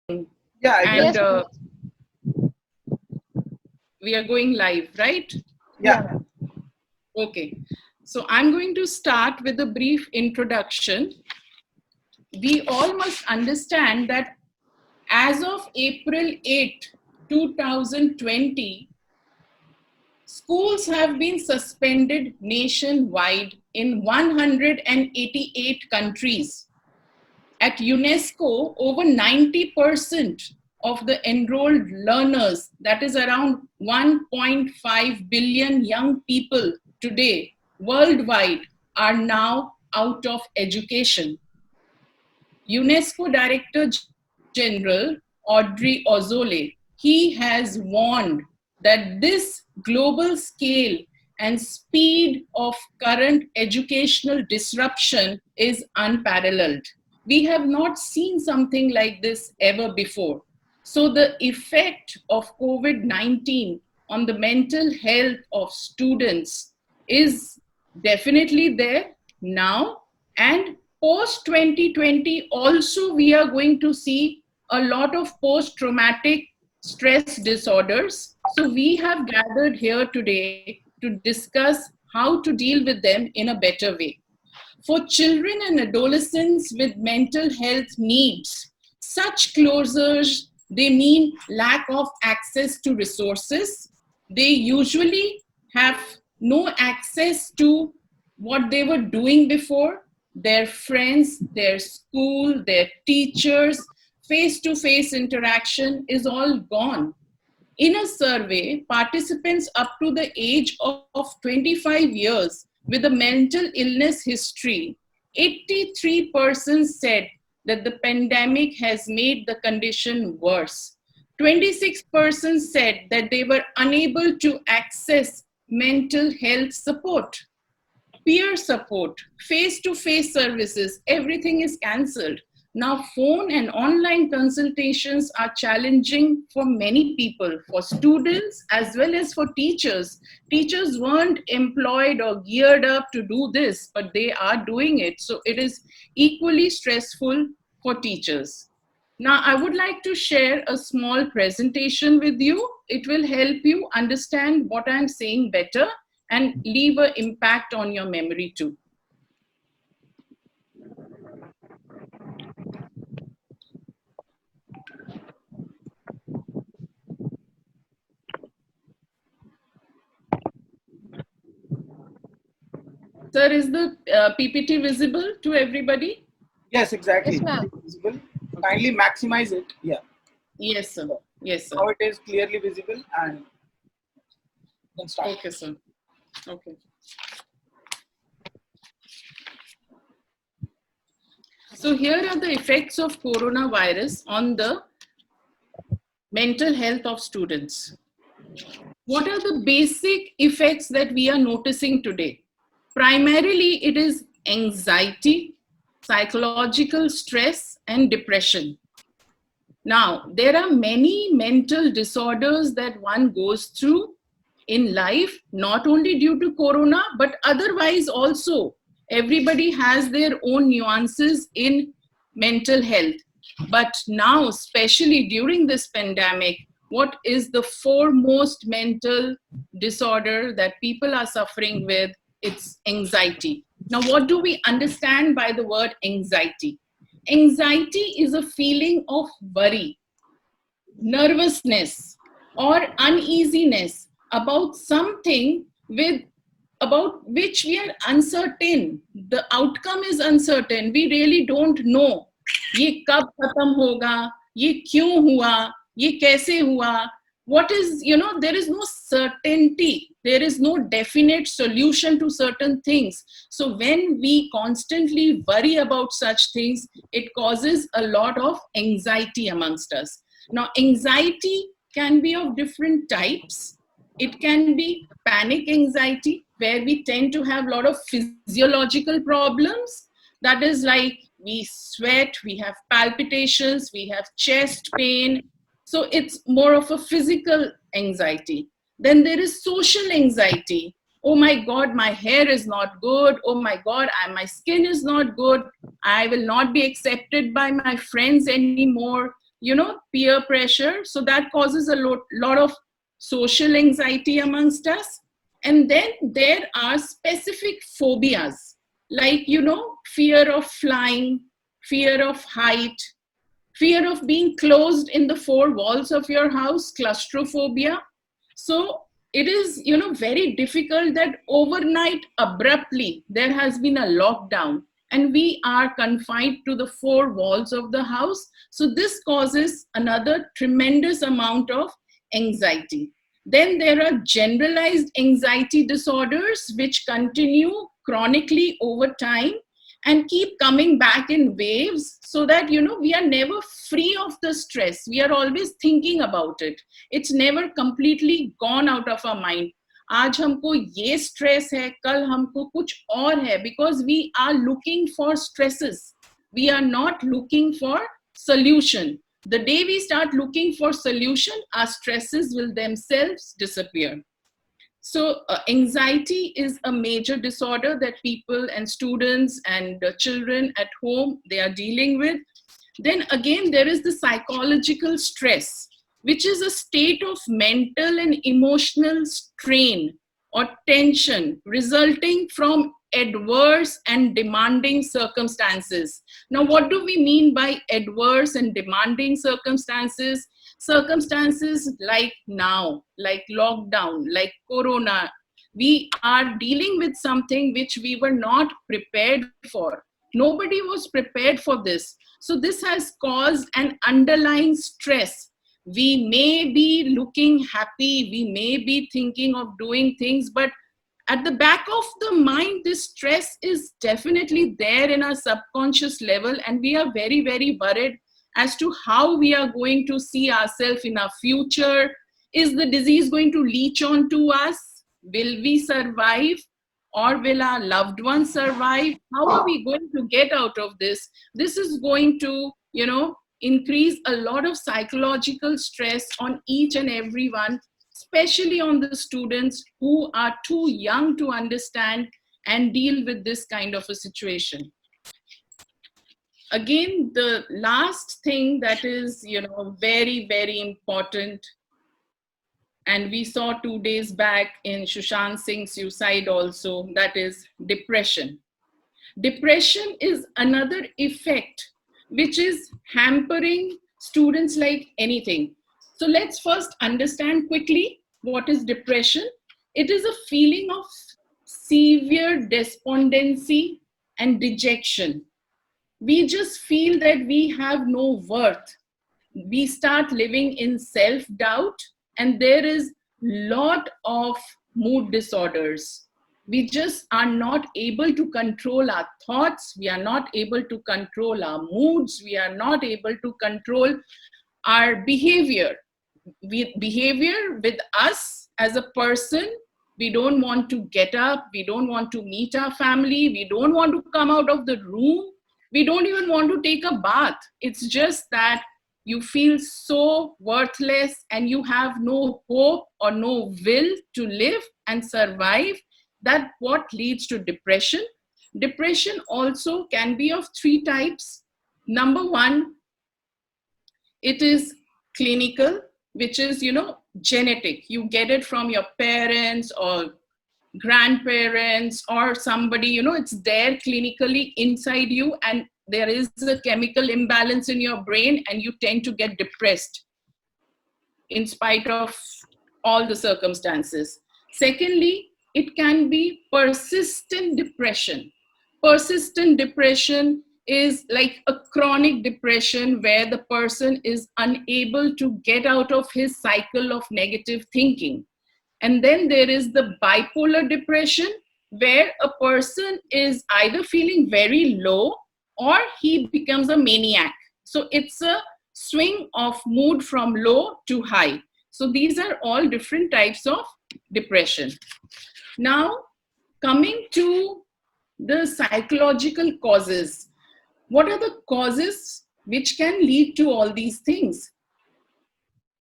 Yeah, I And can. we are going live, right? Yeah. Okay. So I'm going to start with a brief introduction. We all must understand that as of April 8, 2020, schools have been suspended nationwide in 188 countries. At UNESCO, over 90% of the enrolled learners, that is around 1.5 billion young people today worldwide, are now out of education. UNESCO Director General Audrey Azoulay, he has warned that this global scale and speed of current educational disruption is unparalleled. We have not seen something like this ever before. So the effect of COVID-19 on the mental health of students is definitely there now, and post 2020 also we are going to see a lot of post traumatic stress disorders. So we have gathered here today to discuss how to deal with them in a better way. For children and adolescents with mental health needs, such closures, they mean lack of access to resources. They usually have no access to what they were doing before, their friends, their school, their teachers, face-to-face interaction is all gone. In a survey, participants up to the age of 25 years with a mental illness history, 83% said that the pandemic has made the condition worse. 26% said that they were unable to access mental health support, peer support, face-to-face services, everything is cancelled. Now, phone and online consultations are challenging for many people, for students as well as for teachers. Teachers weren't employed or geared up to do this, but they are doing it. So it is equally stressful for teachers. Now, I would like to share a small presentation with you. It will help you understand what I'm saying better and leave an impact on your memory too. Sir, is the PPT visible to everybody? Yes, exactly. Yes, ma'am. It is visible. Kindly maximize it. Yeah. Yes, sir. Yes, sir. Now it is clearly visible and then start. Okay, sir. Okay. So here are the effects of coronavirus on the mental health of students. What are the basic effects that we are noticing today? Primarily, it is anxiety, psychological stress, and depression. Now, there are many mental disorders that one goes through in life, not only due to corona, but otherwise also. Everybody has their own nuances in mental health. But now, especially during this pandemic, what is the foremost mental disorder that people are suffering with? It's anxiety. Now, what do we understand by the word anxiety? Anxiety is a feeling of worry, nervousness, or uneasiness about something with about which we are uncertain. The outcome is uncertain. We really don't know. ये कब खत्म होगा, ये क्यों हुआ, ये कैसे हुआ. What is, there is no certainty. There is no definite solution to certain things. So when we constantly worry about such things, it causes a lot of anxiety amongst us. Now, anxiety can be of different types. It can be panic anxiety, where we tend to have a lot of physiological problems. That is like we sweat, we have palpitations, we have chest pain. So it's more of a physical anxiety. Then there is social anxiety. Oh my God, my hair is not good. Oh my God, my skin is not good. I will not be accepted by my friends anymore. peer pressure. So that causes a lot of social anxiety amongst us. And then there are specific phobias, like, fear of flying, fear of height, fear of being closed in the four walls of your house, claustrophobia. So it is, very difficult that overnight, abruptly, there has been a lockdown and we are confined to the four walls of the house. So this causes another tremendous amount of anxiety. Then there are generalized anxiety disorders which continue chronically over time and keep coming back in waves, so that we are never free of the stress. We are always thinking about it. It's never completely gone out of our mind. आज हमको ये stress है, कल हमको कुछ और है, because we are looking for stresses. We are not looking for solution. The day we start looking for solution, our stresses will themselves disappear. So anxiety is a major disorder that people and students and children at home, they are dealing with. Then again, there is the psychological stress, which is a state of mental and emotional strain or tension resulting from adverse and demanding circumstances. Now, what do we mean by adverse and demanding circumstances? Circumstances like now, like lockdown, like corona. We are dealing with something which we were not prepared for. Nobody was prepared for this. So this has caused an underlying stress. We may be looking happy, we may be thinking of doing things, but at the back of the mind, this stress is definitely there in our subconscious level, and we are very, very worried as to how we are going to see ourselves in our future. Is the disease going to leech on to us? Will we survive? Or will our loved ones survive? How are we going to get out of this? This is going to, increase a lot of psychological stress on each and every one, especially on the students who are too young to understand and deal with this kind of a situation. Again, the last thing that is, very, very important, and we saw 2 days back in Sushant Singh's suicide also, that is depression. Depression is another effect which is hampering students like anything. So let's first understand quickly what is depression. It is a feeling of severe despondency and dejection. We just feel that we have no worth. We start living in self-doubt, and there is lot of mood disorders. We just are not able to control our thoughts. We are not able to control our moods. We are not able to control our behavior. Behavior with us as a person. We don't want to get up. We don't want to meet our family. We don't want to come out of the room. We don't even want to take a bath. It's just that you feel so worthless and you have no hope or no will to live and survive. That's what leads to depression. Depression also can be of 3 types. Number 1, it is clinical, which is, genetic. You get it from your parents or grandparents or somebody, it's there clinically inside you, and there is a chemical imbalance in your brain and you tend to get depressed in spite of all the circumstances. Secondly, it can be persistent depression. Persistent depression is like a chronic depression where the person is unable to get out of his cycle of negative thinking. And then there is the bipolar depression, where a person is either feeling very low or he becomes a maniac. So it's a swing of mood from low to high. So these are all different types of depression. Now, coming to the psychological causes. What are the causes which can lead to all these things?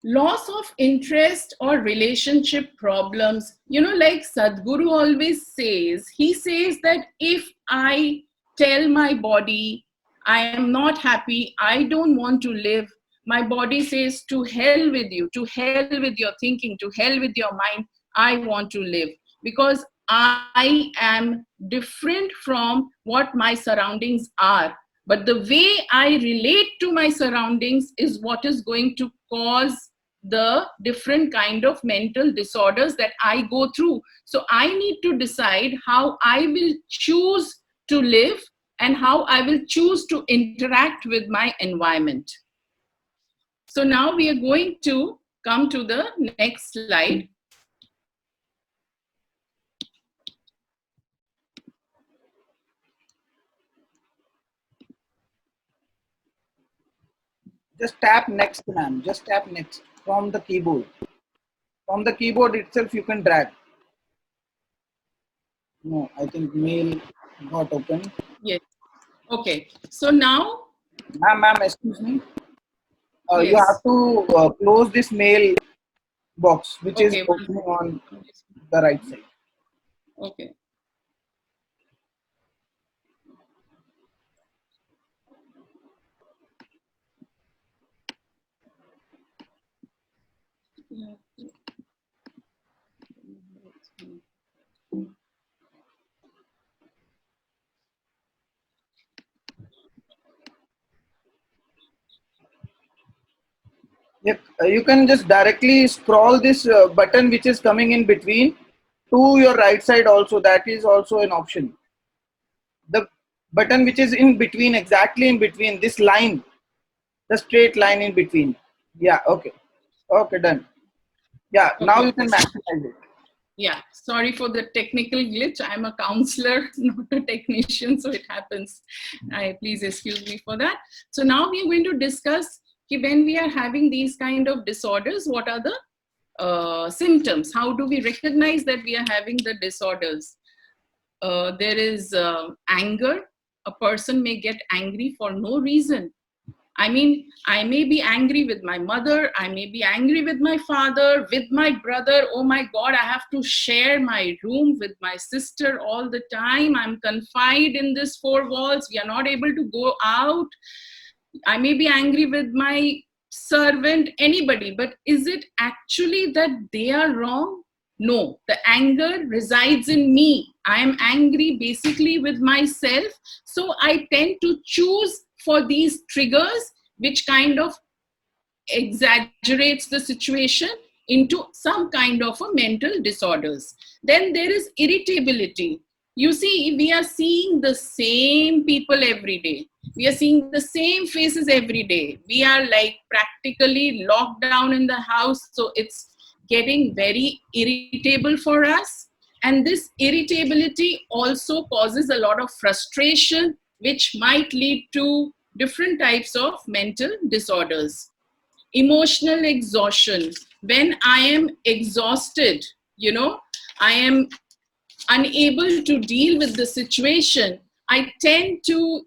Loss of interest or relationship problems. Like Sadhguru always says, he says that if I tell my body I am not happy, I don't want to live, My body says, to hell with you, to hell with your thinking, to hell with your mind. I want to live because I am different from what my surroundings are. But the way I relate to my surroundings is what is going to cause the different kind of mental disorders that I go through. So I need to decide how I will choose to live and how I will choose to interact with my environment. So now we are going to come to the next slide. Just tap next, ma'am. Just tap next from the keyboard. From the keyboard itself, you can drag. No, I think mail got open. Yes. Okay. So now, Ma'am, excuse me. yes. You have to close this mail box, which is Okay, opening on the right side. Okay. You can just directly scroll this button which is coming in between to your right side also. That is also an option. The button which is in between, exactly in between this line, the straight line in between. Yeah, okay. Okay, done. Yeah, now you can maximize it. Yeah, sorry for the technical glitch. I'm a counselor, not a technician, so it happens. Please excuse me for that. So now we are going to discuss when we are having these kind of disorders, what are the symptoms? How do we recognize that we are having the disorders? There is anger. A person may get angry for no reason. I mean, I may be angry with my mother, I may be angry with my father, with my brother. Oh my God, I have to share my room with my sister all the time. I'm confined in these four walls. We are not able to go out. I may be angry with my servant, anybody, but is it actually that they are wrong? No, the anger resides in me. I am angry basically with myself. So I tend to choose for these triggers, which kind of exaggerates the situation into some kind of a mental disorders. Then there is irritability. You see, we are seeing the same people every day. We are seeing the same faces every day. We are like practically locked down in the house. So it's getting very irritable for us. And this irritability also causes a lot of frustration, which might lead to different types of mental disorders. Emotional exhaustion. When I am exhausted, I am unable to deal with the situation, I tend to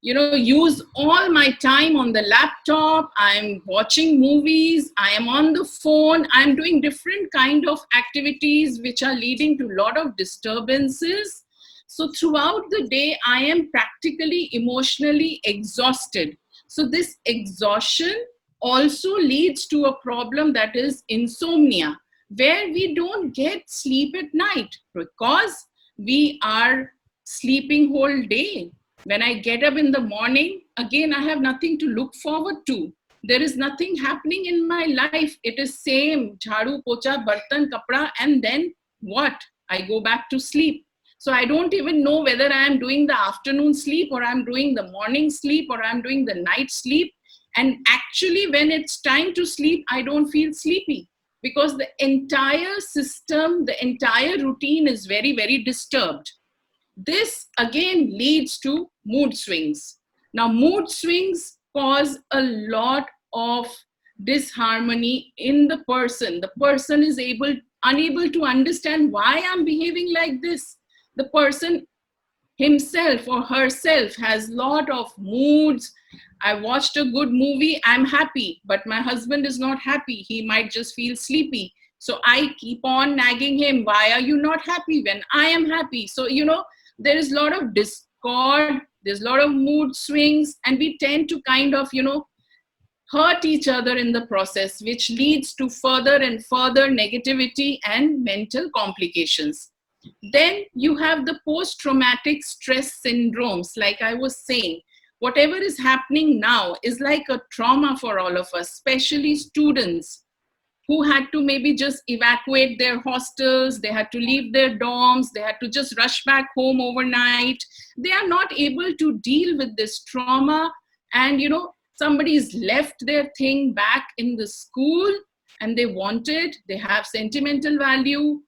use all my time on the laptop. I'm watching movies, I am on the phone, I'm doing different kind of activities which are leading to a lot of disturbances. So throughout the day, I am practically emotionally exhausted. So this exhaustion also leads to a problem, that is insomnia, where we don't get sleep at night because we are sleeping whole day. When I get up in the morning, again, I have nothing to look forward to. There is nothing happening in my life. It is same, jhadu, pocha, bartan, kapda, and then what? I go back to sleep. So I don't even know whether I am doing the afternoon sleep or I'm doing the morning sleep or I'm doing the night sleep. And actually, when it's time to sleep, I don't feel sleepy because the entire system, the entire routine is very, very disturbed. This again leads to mood swings. Now, mood swings cause a lot of disharmony in the person. The person is unable to understand why I'm behaving like this. The person himself or herself has lot of moods. I watched a good movie, I'm happy, but my husband is not happy. He might just feel sleepy. So I keep on nagging him, why are you not happy when I am happy? So, there is a lot of discord, there's a lot of mood swings, and we tend to kind of, hurt each other in the process, which leads to further and further negativity and mental complications. Then you have the post-traumatic stress syndromes. Like I was saying, whatever is happening now is like a trauma for all of us, especially students who had to maybe just evacuate their hostels, they had to leave their dorms, they had to just rush back home overnight. They are not able to deal with this trauma. And, somebody's left their thing back in the school and they want it, they have sentimental value.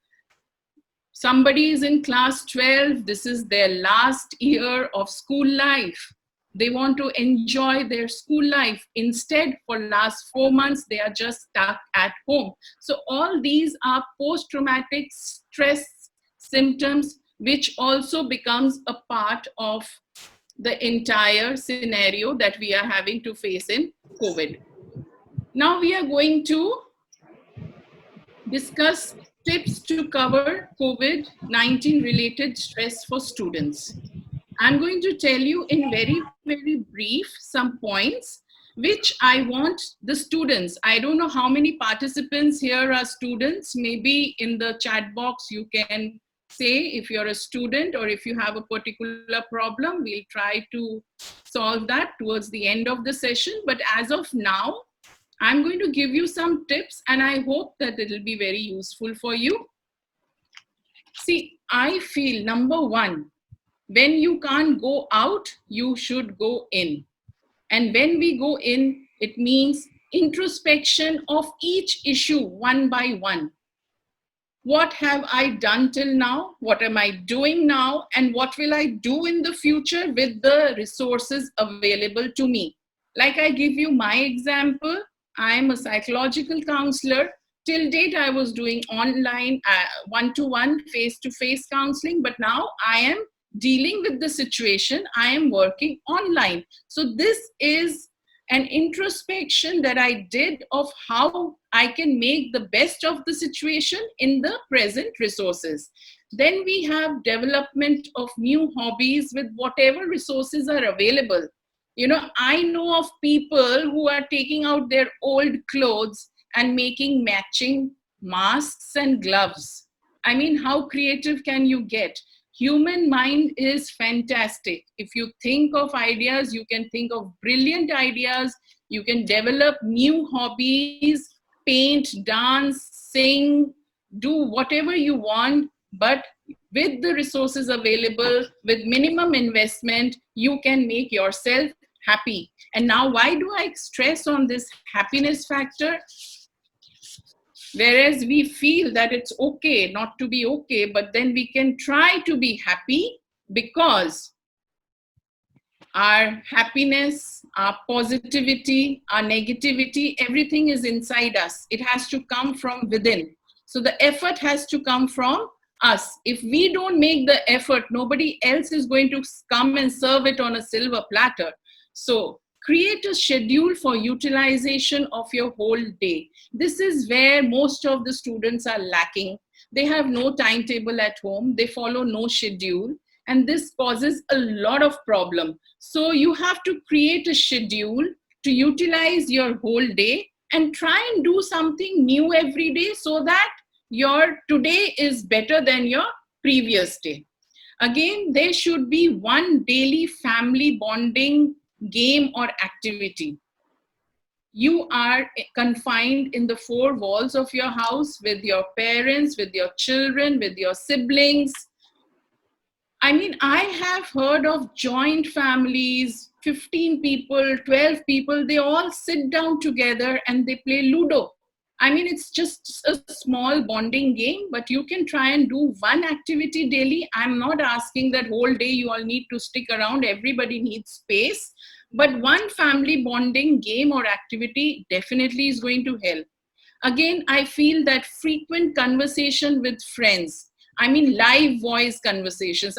Somebody is in class 12, this is their last year of school life. They want to enjoy their school life. Instead, for last 4 months, they are just stuck at home. So all these are post-traumatic stress symptoms, which also becomes a part of the entire scenario that we are having to face in COVID. Now we are going to discuss tips to cover COVID-19 related stress for students. I'm going to tell you in very, very brief some points which I want the students. I don't know how many participants here are students. Maybe in the chat box you can say if you're a student or if you have a particular problem. We'll try to solve that towards the end of the session. But as of now, I'm going to give you some tips and I hope that it'll be very useful for you. See, I feel number one, when you can't go out, you should go in. And when we go in, it means introspection of each issue one by one. What have I done till now? What am I doing now? And what will I do in the future with the resources available to me? Like I give you my example, I am a psychological counselor. Till date, I was doing online, one-to-one, face-to-face counseling, but now I am dealing with the situation, I am working online. So this is an introspection that I did of how I can make the best of the situation in the present resources. Then we have development of new hobbies with whatever resources are available. I know of people who are taking out their old clothes and making matching masks and gloves. I mean, how creative can you get? Human mind is fantastic. If you think of ideas, you can think of brilliant ideas. You can develop new hobbies, paint, dance, sing, do whatever you want. But with the resources available, with minimum investment, you can make yourself happy. And now, why do I stress on this happiness factor? Whereas we feel that it's okay not to be okay, but then we can try to be happy because our happiness, our positivity, our negativity, everything is inside us. It has to come from within. So the effort has to come from us. If we don't make the effort, nobody else is going to come and serve it on a silver platter. So create a schedule for utilization of your whole day. This is where most of the students are lacking. They have no timetable at home. They follow no schedule. And this causes a lot of problem. So you have to create a schedule to utilize your whole day and try and do something new every day so that your today is better than your previous day. Again, there should be one daily family bonding game or activity. You are confined in the four walls of your house with your parents, with your children, with your siblings. I mean, I have heard of joint families, 15 people, 12 people, they all sit down together and they play Ludo. I mean, it's just a small bonding game, but you can try and do one activity daily. I'm not asking that whole day you all need to stick around. Everybody needs space. But one family bonding game or activity definitely is going to help. Again, I feel that frequent conversation with friends, I mean, live voice conversations.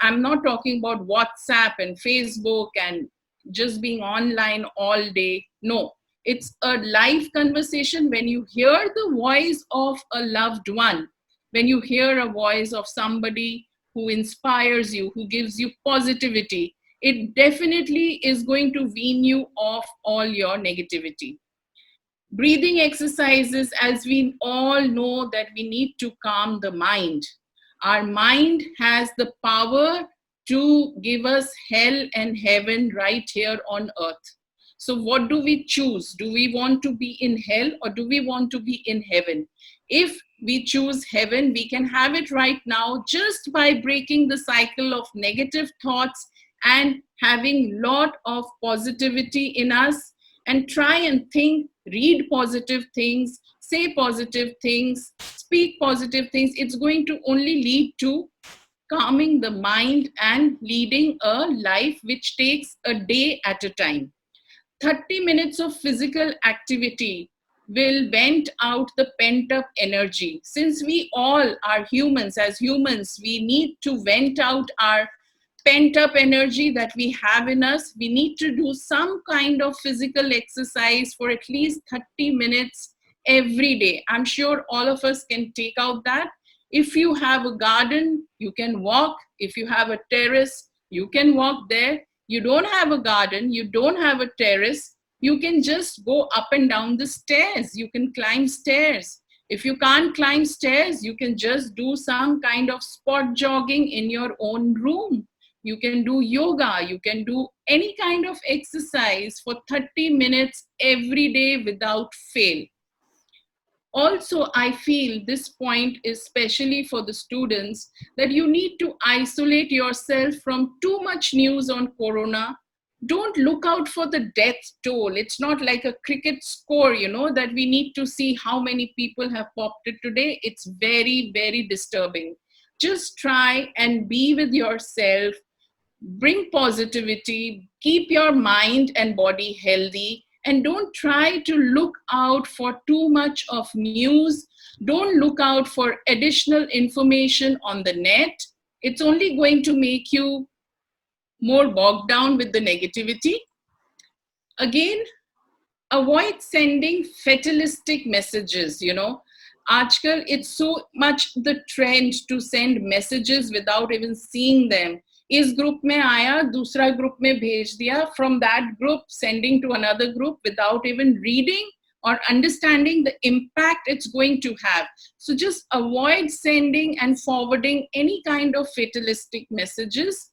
I'm not talking about WhatsApp and Facebook and just being online all day. No, it's a live conversation when you hear the voice of a loved one, when you hear a voice of somebody who inspires you, who gives you positivity. it definitely is going to wean you off all your negativity. Breathing exercises, as we all know, that we need to calm the mind. Our mind has the power to give us hell and heaven right here on earth. So what do we choose? Do we want to be in hell or do we want to be in heaven? If we choose heaven, we can have it right now just by breaking the cycle of negative thoughts and having lot of positivity in us, and try and think, read positive things, say positive things, speak positive things. It's going to only lead to calming the mind and leading a life which takes a day at a time. 30 minutes of physical activity will vent out the pent up energy. Since we all are humans, as humans, we need to vent out our pent up energy that we have in us. We need to do some kind of physical exercise for at least 30 minutes every day. I'm sure all of us can take out that. If you have a garden, you can walk. If you have a terrace, you can walk there. You don't have a garden, you don't have a terrace, you can just go up and down the stairs. You can climb stairs. If you can't climb stairs, you can just do some kind of spot jogging in your own room. You can do yoga, you can do any kind of exercise for 30 minutes every day without fail. Also, I feel this point is especially for the students, that you need to isolate yourself from too much news on corona. Don't look out for the death toll. It's not like a cricket score, that we need to see how many people have popped it today. It's very, very disturbing. Just try and be with yourself, bring positivity, keep your mind and body healthy, and don't try to look out for too much of news. Don't look out for additional information on the net. It's only going to make you more bogged down with the negativity. Again, avoid sending fatalistic messages. Aajkal, it's so much the trend to send messages without even seeing them. इस group में आया, दूसरा group में भेज दिया, from that group sending to another group without even reading or understanding the impact it's going to have. So just avoid sending and forwarding any kind of fatalistic messages.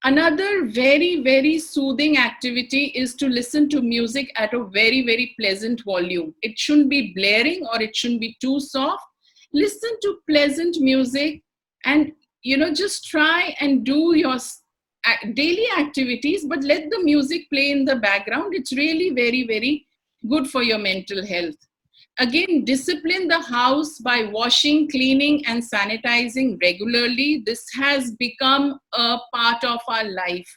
Another very, very soothing activity is to listen to music at a very, very pleasant volume. It shouldn't be blaring or it shouldn't be too soft. Listen to pleasant music and just try and do your daily activities, but let the music play in the background. It's really very, very good for your mental health. Again, discipline the house by washing, cleaning, and sanitizing regularly. This has become a part of our life.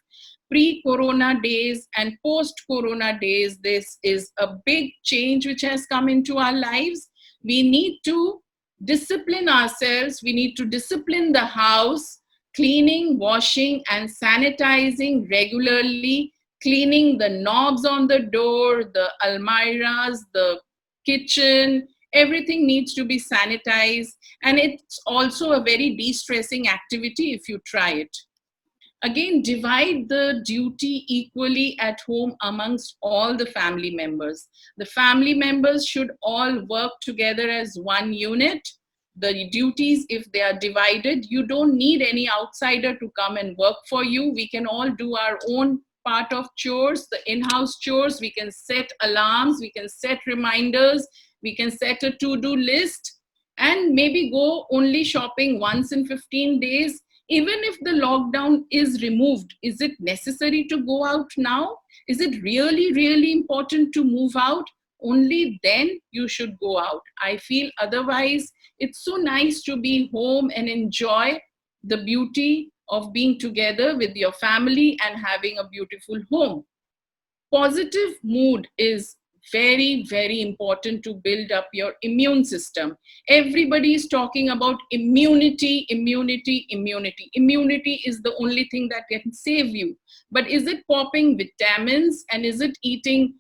Pre-corona days and post-corona days, this is a big change which has come into our lives. We need to discipline ourselves. We need to discipline the house, cleaning, washing, and sanitizing regularly, cleaning the knobs on the door, the almirahs, the kitchen, everything needs to be sanitized. And it's also a very de-stressing activity if you try it. Again, divide the duty equally at home amongst all the family members. The family members should all work together as one unit. The duties, if they are divided, you don't need any outsider to come and work for you. We can all do our own part of chores, the in-house chores. We can set alarms, we can set reminders, we can set a to-do list, and maybe go only shopping once in 15 days. Even if the lockdown is removed, is it necessary to go out now? Is it really, really important to move out? Only then you should go out. I feel otherwise, it's so nice to be home and enjoy the beauty of being together with your family and having a beautiful home. Positive mood is very, very important to build up your immune system. Everybody is talking about immunity, immunity, immunity. Immunity is the only thing that can save you. But is it popping vitamins and is it eating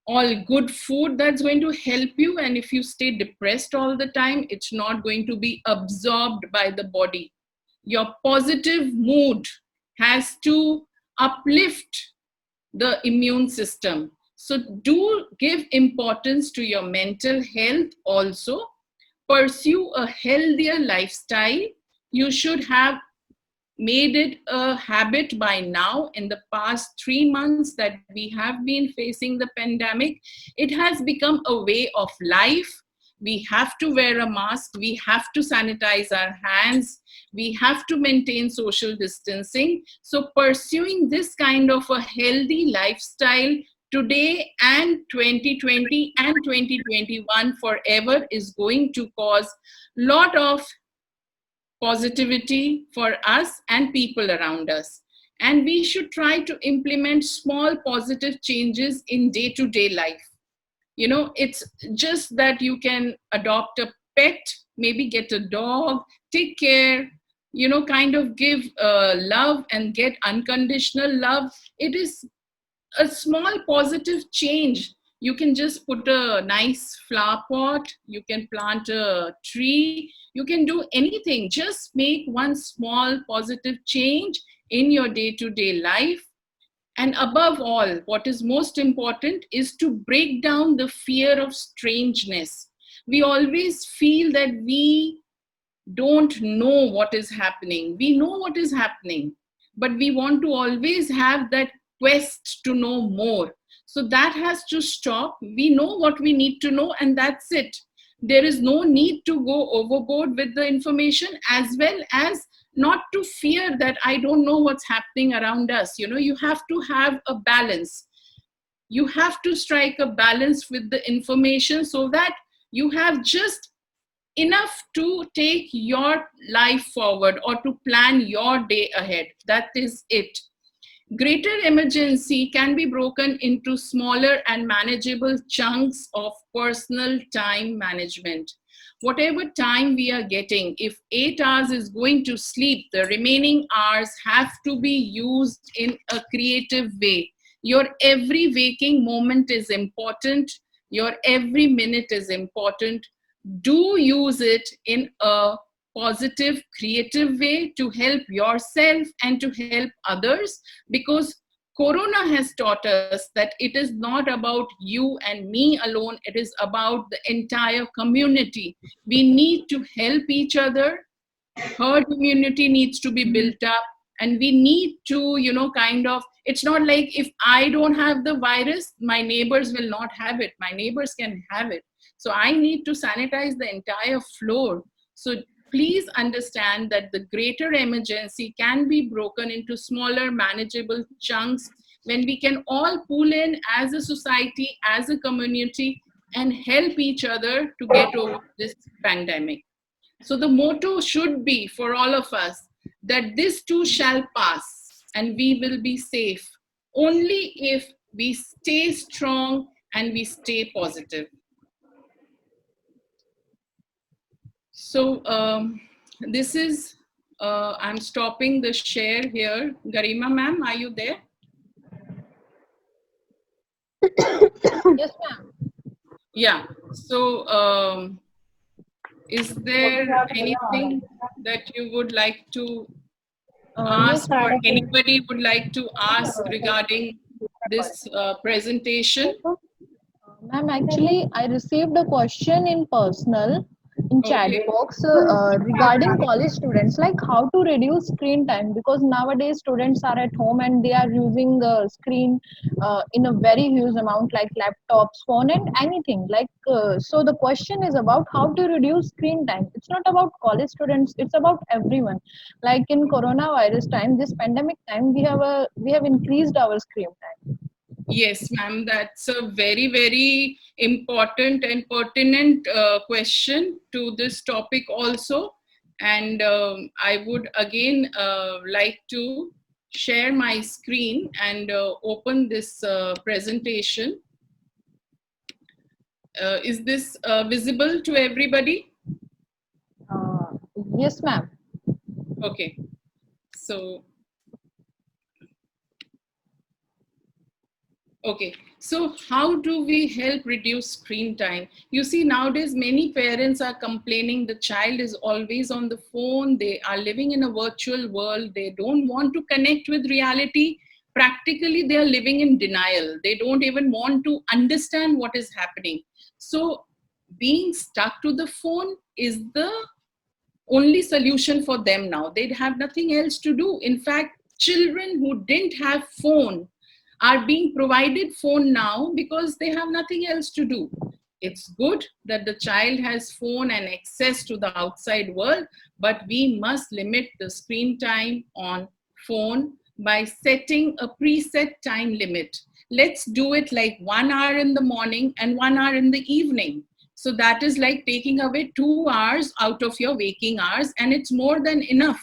all good food that's going to help you? And if you stay depressed all the time, it's not going to be absorbed by the body. Your positive mood has to uplift the immune system. So do give importance to your mental health also. Pursue a healthier lifestyle. You should have made it a habit by now. In the past 3 months that we have been facing the pandemic, it has become a way of life. We have to wear a mask, we have to sanitize our hands, we have to maintain social distancing. So pursuing this kind of a healthy lifestyle today and 2020 and 2021 forever is going to cause lot of positivity for us and people around us. And we should try to implement small positive changes in day-to-day life. You know, it's just that you can adopt a pet, maybe get a dog, take care, you know, kind of give love and get unconditional love. It is a small positive change. You can just put a nice flower pot, you can plant a tree, you can do anything. Just make one small positive change in your day-to-day life. And above all, what is most important is to break down the fear of strangeness. We always feel that we don't know what is happening. We know what is happening, but we want to always have that quest to know more. So that has to stop. We know what we need to know, and that's it. There is no need to go overboard with the information, as well as not to fear that I don't know what's happening around us. You know, you have to have a balance. You have to strike a balance with the information so that you have just enough to take your life forward or to plan your day ahead. That is it. Greater emergency can be broken into smaller and manageable chunks of personal time management. Whatever time we are getting, if 8 hours is going to sleep, the remaining hours have to be used in a creative way. Your every waking moment is important. Your every minute is important. Do use it in a positive, creative way to help yourself and to help others, because Corona has taught us that it is not about you and me alone, it is about the entire community. We need to help each other. Herd immunity needs to be built up, and we need to, you know, kind of, it's not like if I don't have the virus, my neighbors will not have it. My neighbors can have it. So I need to sanitize the entire floor. So please understand that the greater emergency can be broken into smaller, manageable chunks when we can all pull in as a society, as a community, and help each other to get over this pandemic. So the motto should be for all of us that this too shall pass and we will be safe only if we stay strong and we stay positive. So this is, I'm stopping the share here. Garima ma'am, are you there? Yes, ma'am. Yeah. So is there anything that you would like to ask, Yes, or ma'am. anybody would like to ask regarding this presentation? Ma'am, actually, I received a question in personal in chat Okay. box regarding college students, like how to reduce screen time, because nowadays students are at home and they are using the screen in a very huge amount, like laptops, phone, and anything. Like so, the question is about how to reduce screen time. It's not about college students; it's about everyone. Like in coronavirus time, this pandemic time, we have increased our screen time. Yes, ma'am, that's a very, very important and pertinent question to this topic also. And I would again like to share my screen and open this presentation. Is this visible to everybody? Yes, ma'am. Okay. So, Okay, so how do we help reduce screen time? You see, nowadays many parents are complaining the child is always on the phone, they are living in a virtual world, they don't want to connect with reality. Practically, they are living in denial. They don't even want to understand what is happening. So, being stuck to the phone is the only solution for them now. They'd have nothing else to do. In fact, children who didn't have phone are being provided phone now because they have nothing else to do. It's good that the child has phone and access to the outside world, but we must limit the screen time on phone by setting a preset time limit. Let's do it like 1 hour in the morning and 1 hour in the evening. So that is like taking away 2 hours out of your waking hours, and it's more than enough.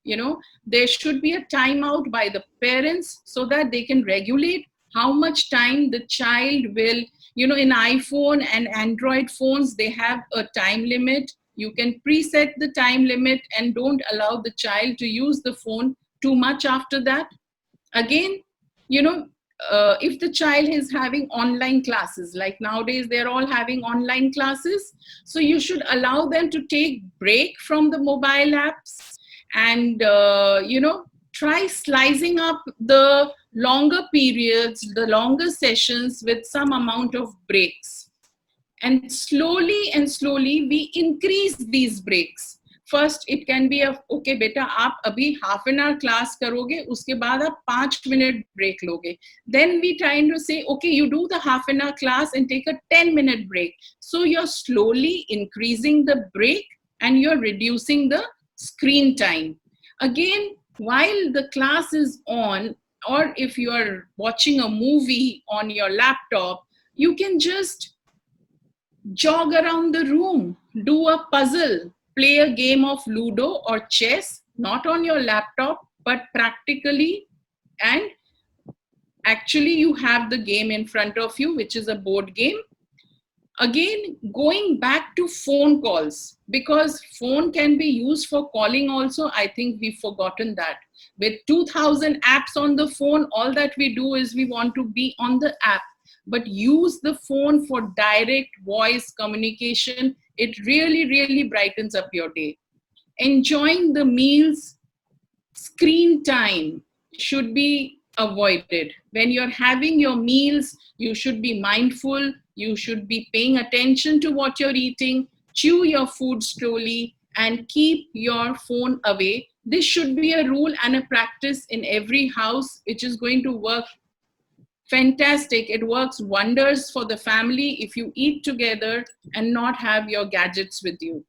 You know, there should be a timeout by the parents so that they can regulate how much time the child will, you know, in iPhone and Android phones, they have a time limit. You can preset the time limit and don't allow the child to use the phone too much after that. Again, you know, if the child is having online classes, like nowadays they're all having online classes, so you should allow them to take break from the mobile apps and you know, try slicing up the longer periods, the longer sessions with some amount of breaks, and slowly we increase these breaks. First it can be a okay beta aap abhi half an hour class karoge, uske baad aap 5 minute break loge. Then we trying to say okay, you do the half an hour class and take a 10-minute break. So you're slowly increasing the break and you're reducing the screen time. Again, while the class is on, or if you are watching a movie on your laptop, you can just jog around the room, do a puzzle, play a game of Ludo or chess, not on your laptop, but practically, and actually you have the game in front of you, which is a board game. Again, going back to phone calls, because phone can be used for calling also. I think we've forgotten that. With 2000 apps on the phone, all that we do is we want to be on the app, but use the phone for direct voice communication. It really brightens up your day. Enjoying the meals, screen time should be avoided. When you're having your meals, you should be mindful, you should be paying attention to what you're eating, chew your food slowly, and keep your phone away. This should be a rule and a practice in every house, which is going to work fantastic. It works wonders for the family if you eat together and not have your gadgets with you.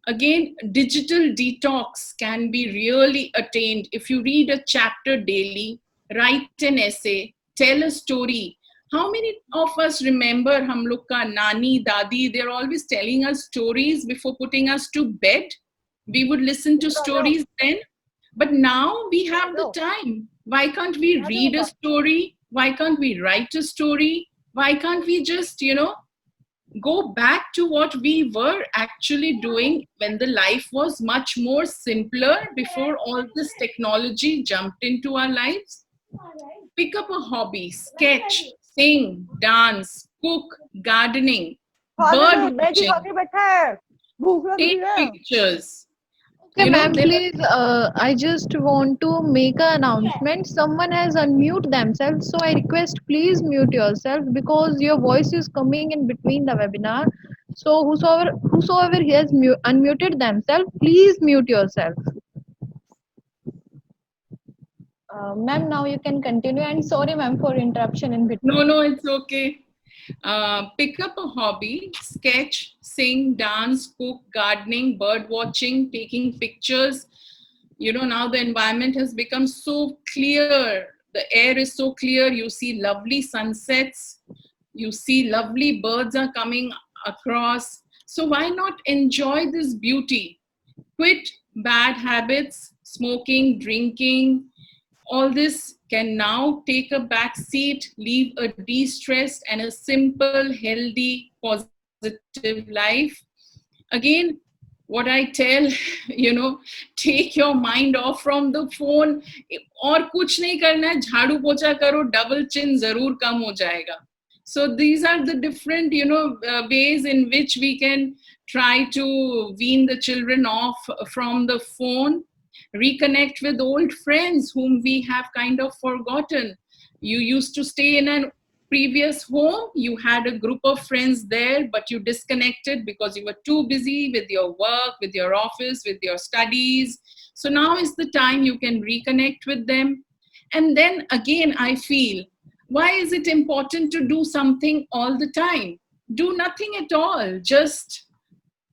Again, digital detox can be really attained if you read a chapter daily, write an essay, tell a story. How many of us remember hum log ka nani, dadi, they're always telling us stories before putting us to bed. We would listen to stories then, but now we have the time. Why can't we read a story? Why can't we write a story? Why can't we just, you know, go back to what we were actually doing when the life was much more simpler before all this technology jumped into our lives? Pick up a hobby, sketch, sing, dance, cook, gardening, bird watching, take pictures. Okay, You know, ma'am, please, I just want to make an announcement. Someone has unmute themselves, so I request please mute yourself because your voice is coming in between the webinar. So whosoever has unmuted themselves, please mute yourself. Ma'am, now you can continue. And sorry, ma'am, for interruption in between. No, it's okay. Pick up a hobby, sketch, sing, dance, cook, gardening, bird watching, taking pictures. You know, now the environment has become so clear. The air is so clear. You see lovely sunsets. You see lovely birds are coming across. So why not enjoy this beauty? Quit bad habits, smoking, drinking, all this can now take a back seat, leave a de-stressed and a simple, healthy, positive life. Again, what I tell, take your mind off from the phone. और कुछ नहीं करना है, झाड़ू पोछा करो, double chin जरूर कम हो जाएगा. So these are the different, ways in which we can try to wean the children off from the phone, reconnect with old friends whom we have kind of forgotten. You used to stay in a previous home, you had a group of friends there, but you disconnected because you were too busy with your work, with your office, with your studies. So now is the time you can reconnect with them. And then again, I feel, why is it important to do something all the time? Do nothing at all. Just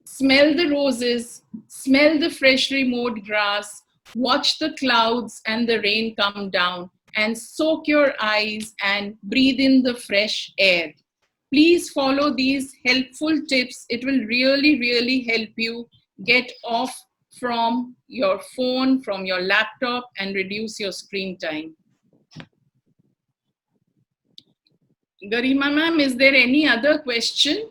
smell the roses, smell the freshly mowed grass, watch the clouds and the rain come down, and soak your eyes and breathe in the fresh air. Please follow these helpful tips. It will really, really help you get off from your phone, from your laptop, and reduce your screen time. Garima ma'am, is there any other question?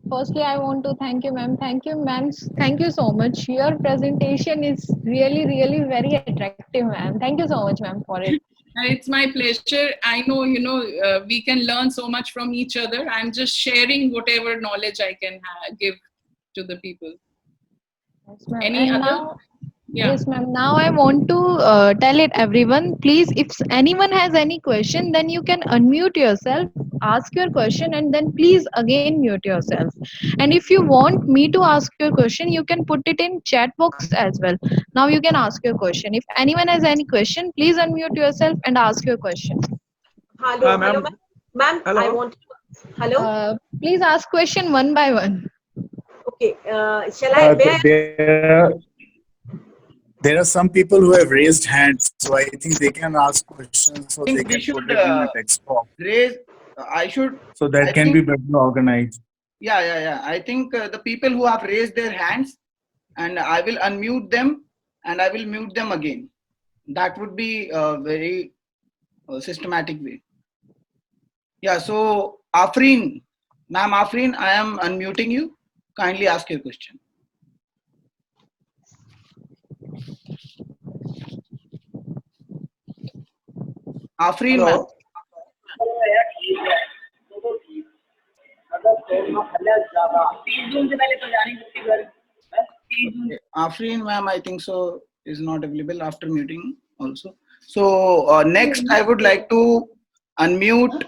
Firstly, I want to thank you, ma'am. Thank you, ma'am. Thank you so much. Your presentation is really, really very attractive, ma'am. Thank you so much, ma'am, for it. It's my pleasure. I know, we can learn so much from each other. I'm just sharing whatever knowledge I can give to the people. Yes, ma'am. Any And other? now, Yeah. yes, ma'am. Now I want to tell it everyone. Please, if anyone has any question, then you can unmute yourself, ask your question, and then please again mute yourself. And if you want me to ask your question, you can put it in chat box as well. Now you can ask your question. If anyone has any question, please unmute yourself and ask your question. Hello, Ma'am. hello, ma'am. Hello. I want. Hello. Please ask question one by one. Okay. Shall I? There are some people who have raised hands, so I think they can ask questions, so I think they we can should put it in a text box. raise. I should. So that I can think, be better organized. Yeah. I think the people who have raised their hands, and I will unmute them, and I will mute them again. That would be a very systematic way. Yeah. So Afreen, ma'am Afreen, I am unmuting you. Kindly ask your question. Afreen, ma'am. Okay. Afreen, ma'am, I think so is not available after muting also. So next, I would like to unmute.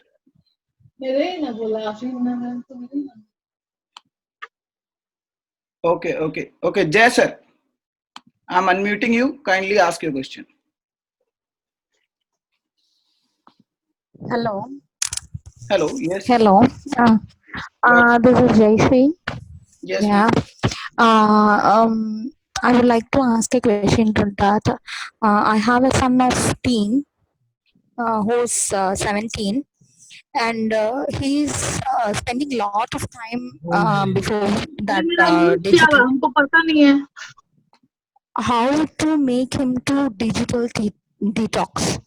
Okay. Jay sir, I'm unmuting you. Kindly ask your question. Hello. Hello. Yes. Hello. This is Jayshree. Yes. Yeah. I would like to ask a question to that. I have a son of teen who's 17, and he's spending a lot of time before that digital. How to make him to digital detox?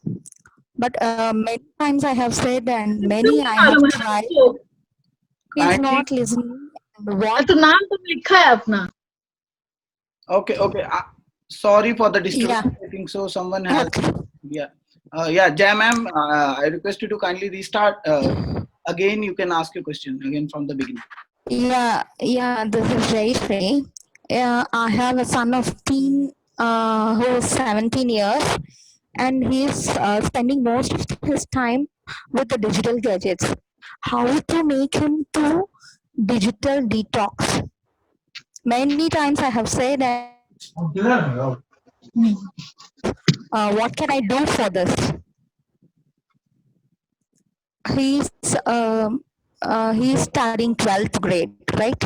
But many times I have said and many I have tried. He's not listening. What? Okay. Sorry for the disturbance. Yeah. I think so. Someone has. Okay. Yeah. Jay ma'am, I request you to kindly restart. Again, you can ask your question again from the beginning. Yeah. This is Jayshree. I have a son of teen who is 17 years, and he's spending most of his time with the digital gadgets. How to make him to digital detox? Many times I have said that. What can I do for this? He's studying 12th grade, right?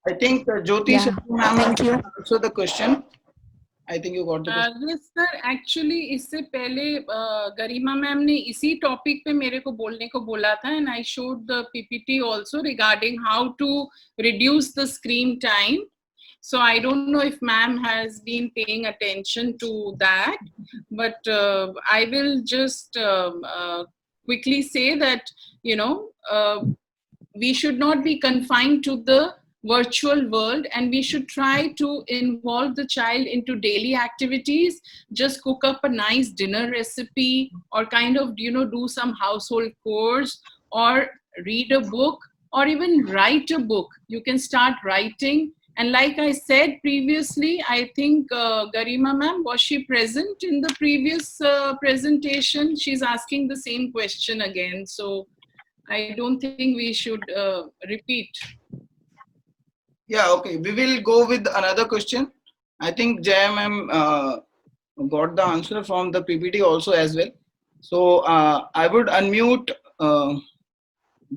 I think Jyoti Yeah. ma'am Thank you. answer the question. I think you got the question. Yes sir, actually इससे पहले गरिमा ma'am ने इसी topic पे मेरे को बोलने को बोला था, and I showed the PPT also regarding how to reduce the screen time. So I don't know if ma'am has been paying attention to that, but I will just quickly say that, we should not be confined to the virtual world, and we should try to involve the child into daily activities. Just cook up a nice dinner recipe, or kind of, do some household chores, or read a book, or even write a book. You can start writing. And like I said previously, I think Garima ma'am, was she present in the previous presentation? She's asking the same question again. So I don't think we should repeat. Yeah, okay. We will go with another question. I think Jaya ma'am got the answer from the PPT also as well. So I would unmute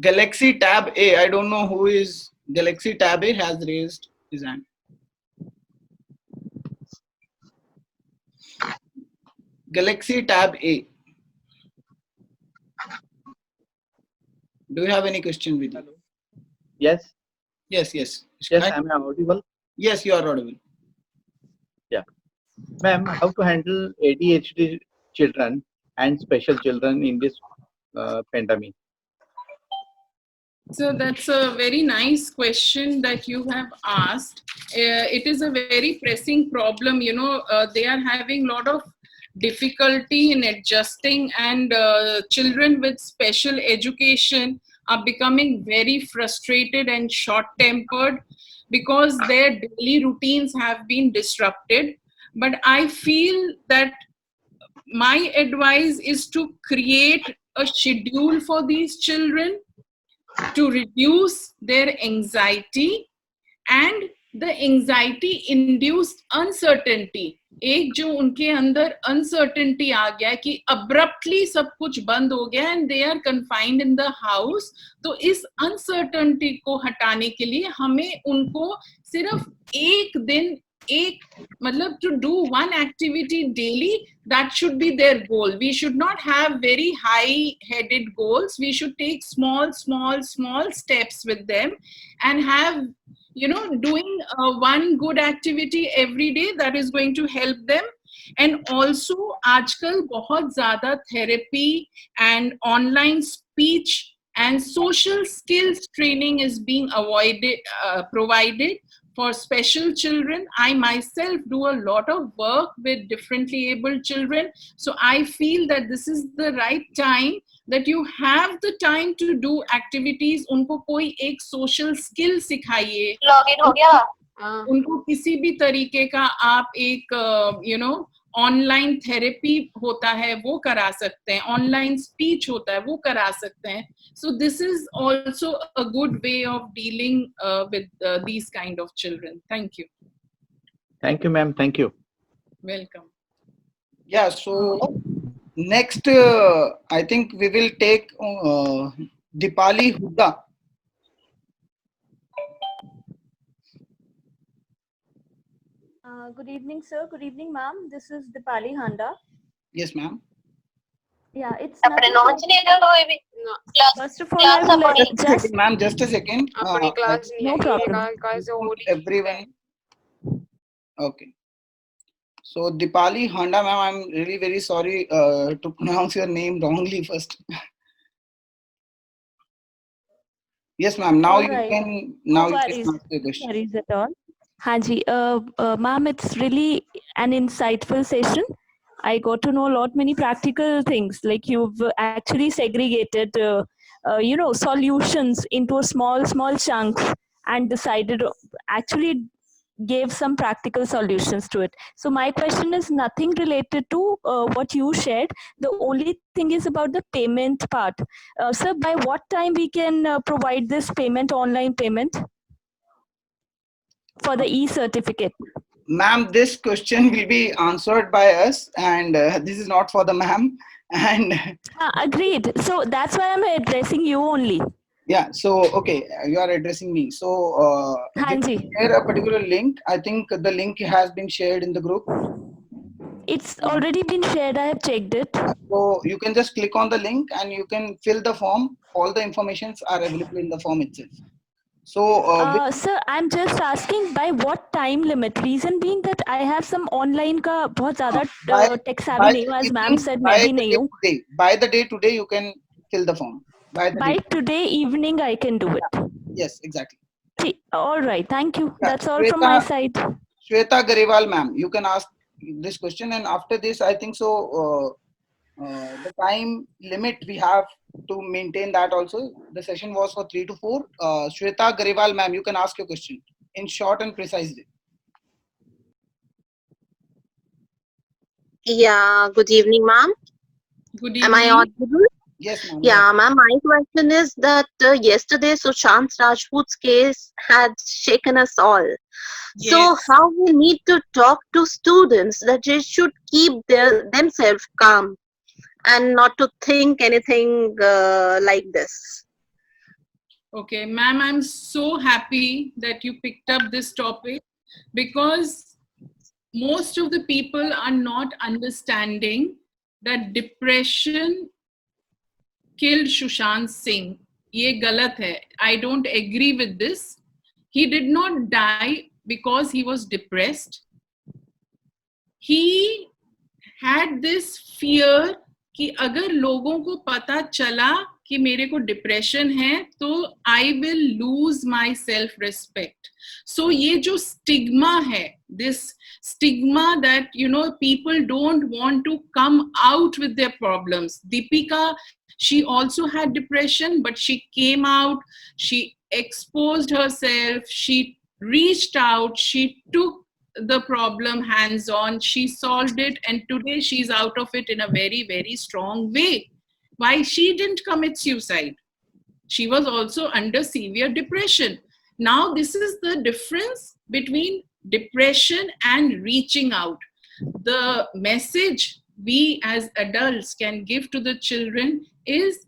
Galaxy Tab A. I don't know who is Galaxy Tab A has raised his hand. Galaxy Tab A. Do you have any question with you? Yes. Yes, yes. Yes, am I audible? Yes, you are audible. Yeah. Ma'am, how to handle ADHD children and special children in this pandemic? So that's a very nice question that you have asked. It is a very pressing problem. They are having a lot of difficulty in adjusting, and children with special education are becoming very frustrated and short-tempered because their daily routines have been disrupted. But I feel that my advice is to create a schedule for these children to reduce their anxiety and the anxiety induced uncertainty. एक जो उनके अंदर uncertainty आ गया कि abruptly सब कुछ बंद हो गया and they are confined in the house, तो इस uncertainty को हटाने के लिए हमें उनको सिर्फ एक दिन to do one activity daily, that should be their goal. We should not have very high headed goals. We should take small steps with them and have, doing one good activity every day that is going to help them. And also आजकल बहुत ज़्यादा therapy and online speech and social skills training is being provided for special children. I myself do a lot of work with differently abled children. So I feel that this is the right time that you have the time to do activities. उनको कोई एक social skill सिखाइए. Login हो गया. उनको किसी भी तरीके का आप एक ऑनलाइन थेरेपी होता है वो करा सकते हैं, ऑनलाइन स्पीच होता है वो करा सकते हैं. So this is also a good way of dealing with these kind of children. Thank you. Thank you, ma'am. Thank you. Welcome. Yeah, so next I think we will take Dipali Hooda. Good evening, sir. Good evening, ma'am. This is Dipali Handa. Yes, ma'am. Yeah, it's अपने nothing. Notes नहीं कर कोई भी. First of all, I would like Just a just second, ma'am. Just a second. no problem. Everyone. Okay. So Dipali Handa, ma'am, I'm really very sorry to pronounce your name wrongly first. Yes, ma'am. Now All you right. can. No Now you worries. can ask the question. Worries at all. Hanji, ma'am, it's really an insightful session. I got to know a lot many practical things. Like you've actually segregated, solutions into small chunks and decided actually gave some practical solutions to it. So my question is nothing related to what you shared. The only thing is about the payment part. Sir, by what time we can provide this payment, online payment for the e-certificate? Ma'am, this question will be answered by us, and this is not for the ma'am. And Agreed. So that's why I'm addressing you only. yeah, so okay, you are addressing me. So Hanji. share a particular link. I think the link has been shared in the group. It's already been shared. I have checked it. So you can just click on the link and you can fill the form. All the informations are available in the form itself. So sir, I'm just asking by what time limit? Reason being that I have some online का बहुत ज़्यादा tech savvy नहीं हूँ, as ma'am said मैं भी नहीं हूँ. by the day today you can fill the form by the By date. today evening, I can do it. Yes, exactly. All right. Thank you. Yeah, That's all from my side. Shweta Garewal, ma'am, you can ask this question, and after this, I think so. The time limit we have to maintain that also. The session was for 3 to 4. Shweta Garewal, ma'am, you can ask your question in short and precisely. Yeah, good evening, ma'am. Good Am I evening. audible? Yes, ma'am. Yeah, ma'am, my question is that yesterday Sushant Rajput's case had shaken us all. So Yes. how we need to talk to students that they should keep themselves calm and not to think anything like this. Okay, ma'am, I'm so happy that you picked up this topic because most of the people are not understanding that depression killed Sushant Singh. Ye galat hai. I don't agree with this. He did not die because he was depressed. He had this fear कि अगर लोगों को पता चला कि मेरे को depression है तो I will lose my self respect so ये जो स्टिग्मा है this stigma that you know people don't want to come out with their problems Deepika she also had depression but she came out, she exposed herself, she reached out, she took the problem hands on, she solved it, and today she's out of it in a very, very strong way. Why? She didn't commit suicide. She was also under severe depression. Now this is the difference between depression and reaching out. The message we as adults can give to the children is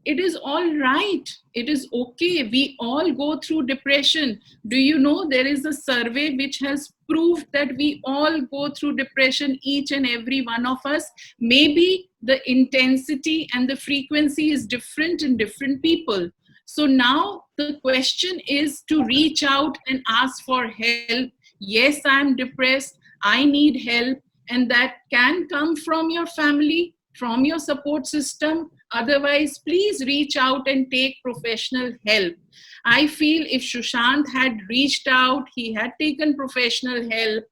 it is all right. It is okay. We all go through depression. Do you know there is a survey which has proved that we all go through depression, each and every one of us. Maybe the intensity and the frequency is different in different people. So now the question is to reach out and ask for help. Yes, I'm depressed. I need help. And that can come from your family, from your support system. Otherwise, please reach out and take professional help. I feel if Sushant had reached out, he had taken professional help,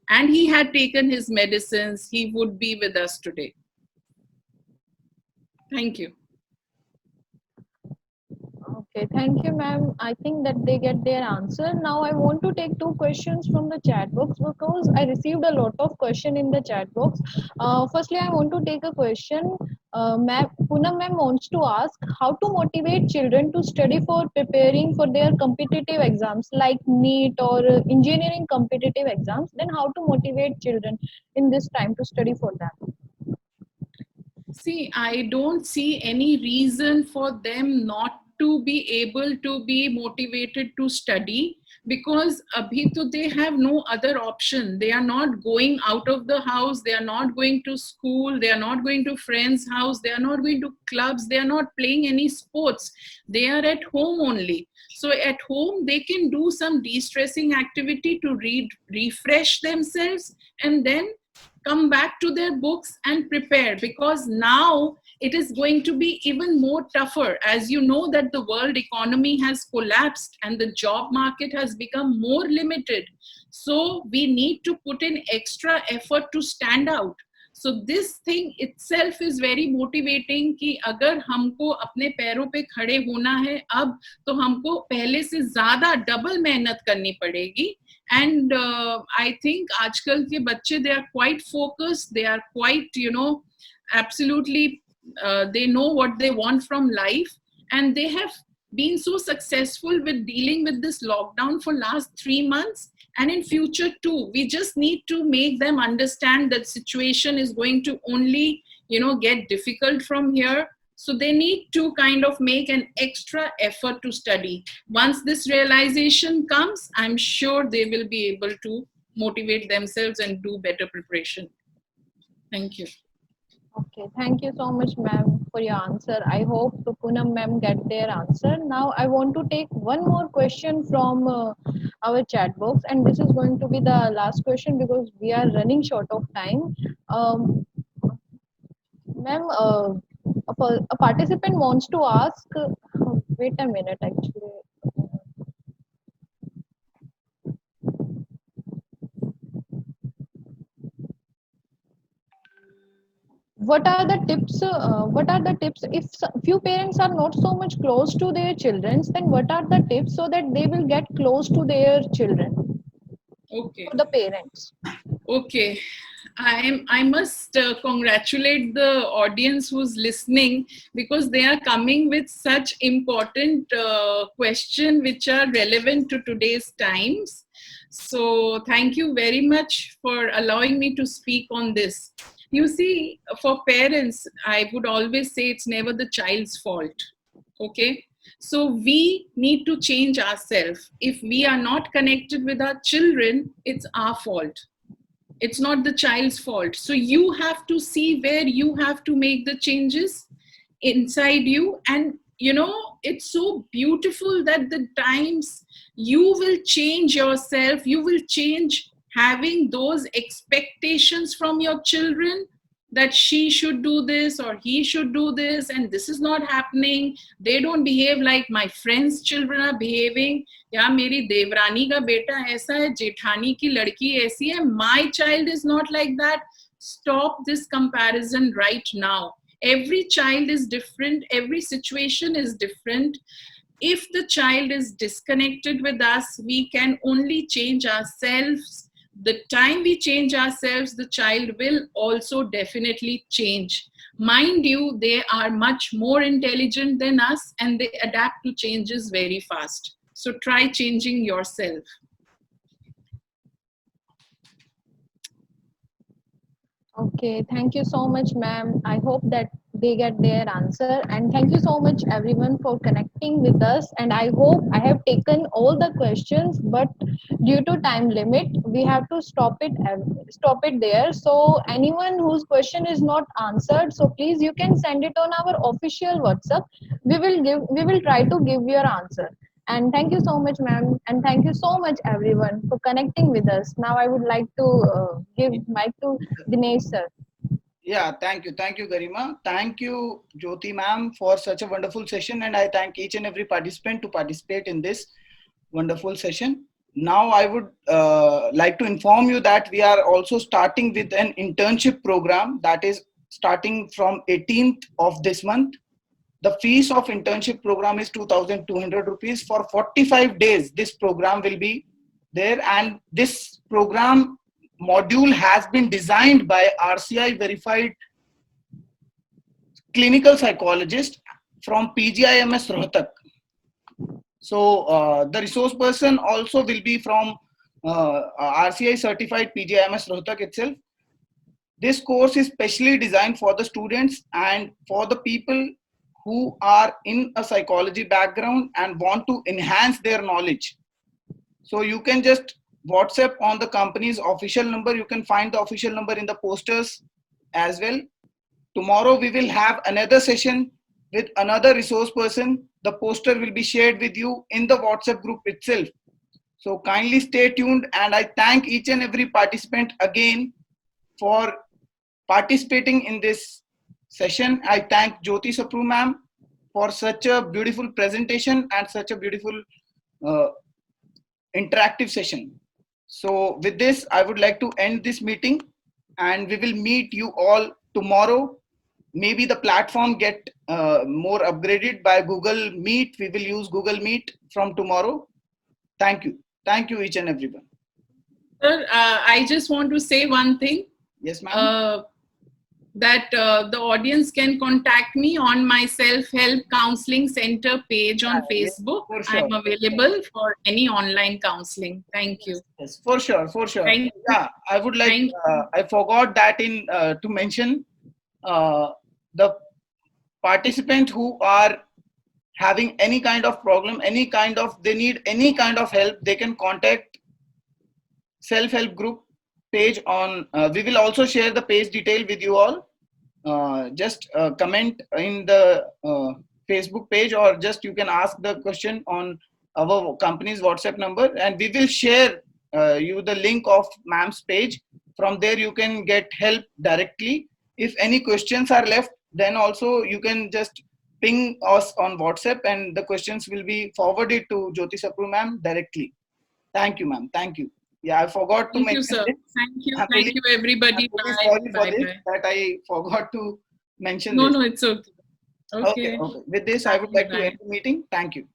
and he had taken his medicines, he would be with us today. Thank you. Okay, thank you, ma'am. I think that they get their answer. Now I want to take 2 questions from the chat box because I received a lot of question in the chat box. Firstly, I want to take a question. Poonam ma'am wants to ask how to motivate children to study for preparing for their competitive exams like NEET or engineering competitive exams. Then how to motivate children in this time to study for them? See, I don't see any reason for them not to be able to be motivated to study because abhi to they have no other option. They are not going out of the house, they are not going to school, they are not going to friends' house, they are not going to clubs, they are not playing any sports. They are at home only. So at home, they can do some de-stressing activity to refresh themselves and then come back to their books and prepare, because now it is going to be even more tougher. As you know that the world economy has collapsed and the job market has become more limited. So we need to put in extra effort to stand out. So this thing itself is very motivating कि अगर हमको अपने पैरों पे खड़े होना है अब तो हमको पहले से ज़्यादा डबल मेहनत करनी पड़ेगी. And I think आजकल के बच्चे they are quite focused, they are quite, you know, absolutely they know what they want from life, and they have been so successful with dealing with this lockdown for last 3 months, and in future too. We just need to make them understand that situation is going to only, you know, get difficult from here. So they need to kind of make an extra effort to study. Once this realization comes, I'm sure they will be able to motivate themselves and do better preparation. Thank you. Okay, thank you so much, ma'am, for your answer. I hope Poonam ma'am get their answer. Now I want to take one more question from our chat box, and this is going to be the last question because we are running short of time. Ma'am, a participant wants to ask. Wait a minute, actually. What are the tips? What are the tips if few parents are not so much close to their children? Then what are the tips so that they will get close to their children? Okay. For the parents. Okay. I must congratulate the audience who's listening, because they are coming with such important questions which are relevant to today's times. So thank you very much for allowing me to speak on this. You see, for parents, I would always say it's never the child's fault. Okay. So we need to change ourselves. If we are not connected with our children, it's our fault. It's not the child's fault. So you have to see where you have to make the changes inside you. And you know, it's so beautiful that the times you will change yourself, you will change having those expectations from your children that she should do this or he should do this, and this is not happening. They don't behave like my friends' children are behaving. या मेरी देवरानी का बेटा ऐसा है, जेठानी की लड़की ऐसी है. My child is not like that. Stop this comparison right now. Every child is different. Every situation is different. If the child is disconnected with us, we can only change ourselves. The time we change ourselves, the child will also definitely change. Mind you, they are much more intelligent than us and they adapt to changes very fast. So try changing yourself. Okay, thank you so much, ma'am. I hope that they get their answer. And thank you so much, everyone, for connecting with us. And I hope I have taken all the questions, but due to time limit, we have to stop it there. So anyone whose question is not answered, so please you can send it on our official WhatsApp. We will try to give your answer. And thank you so much, ma'am. And thank you so much, everyone, for connecting with us. Now I would like to give mic to Dinesh, sir. Yeah, thank you. Thank you, Garima. Thank you, Jyoti ma'am, for such a wonderful session. And I thank each and every participant to participate in this wonderful session. Now I would like to inform you that we are also starting with an internship program that is starting from 18th of this month. The fees of internship program is 2,200 rupees for 45 days. This program will be there, and this program module has been designed by RCI verified clinical psychologist from PGIMS Rohtak. So the resource person also will be from RCI certified PGIMS Rohtak itself. This course is specially designed for the students and for the people who are in a psychology background and want to enhance their knowledge. So you can just WhatsApp on the company's official number. You can find the official number in the posters as well. Tomorrow we will have another session with another resource person. The poster will be shared with you in the WhatsApp group itself. So kindly stay tuned, and I thank each and every participant again for participating in this session. I thank Jyoti Sapru ma'am for such a beautiful presentation and such a beautiful interactive session. So with this, I would like to end this meeting, and we will meet you all tomorrow. Maybe the platform get more upgraded by Google Meet. We will use Google Meet from tomorrow. Thank you. Thank you each and everyone. Sir, I just want to say one thing. Yes, ma'am. That the audience can contact me on my self-help counseling center page on Facebook. For sure. I'm available for any online counseling. Thank you. Yes, for sure, for sure. Thank you. Yeah, I would like, I forgot that in to mention the participants who are having any kind of problem, any kind of, they need any kind of help, they can contact self-help group page on, we will also share the page detail with you all. Just comment in the Facebook page, or just you can ask the question on our company's WhatsApp number, and we will share you the link of ma'am's page. From there you can get help directly. If any questions are left, then also you can just ping us on WhatsApp and the questions will be forwarded to Jyoti Sapru ma'am directly. Thank you, ma'am. Thank you. Yeah, I forgot to Thank you, mention sir. this. Thank you. I'm Thank really- you, everybody. I'm really Bye. sorry for Bye. this Bye. that I forgot to mention No, this. no, it's okay. Okay. With this, I would Bye. like to Bye. end the meeting. Thank you.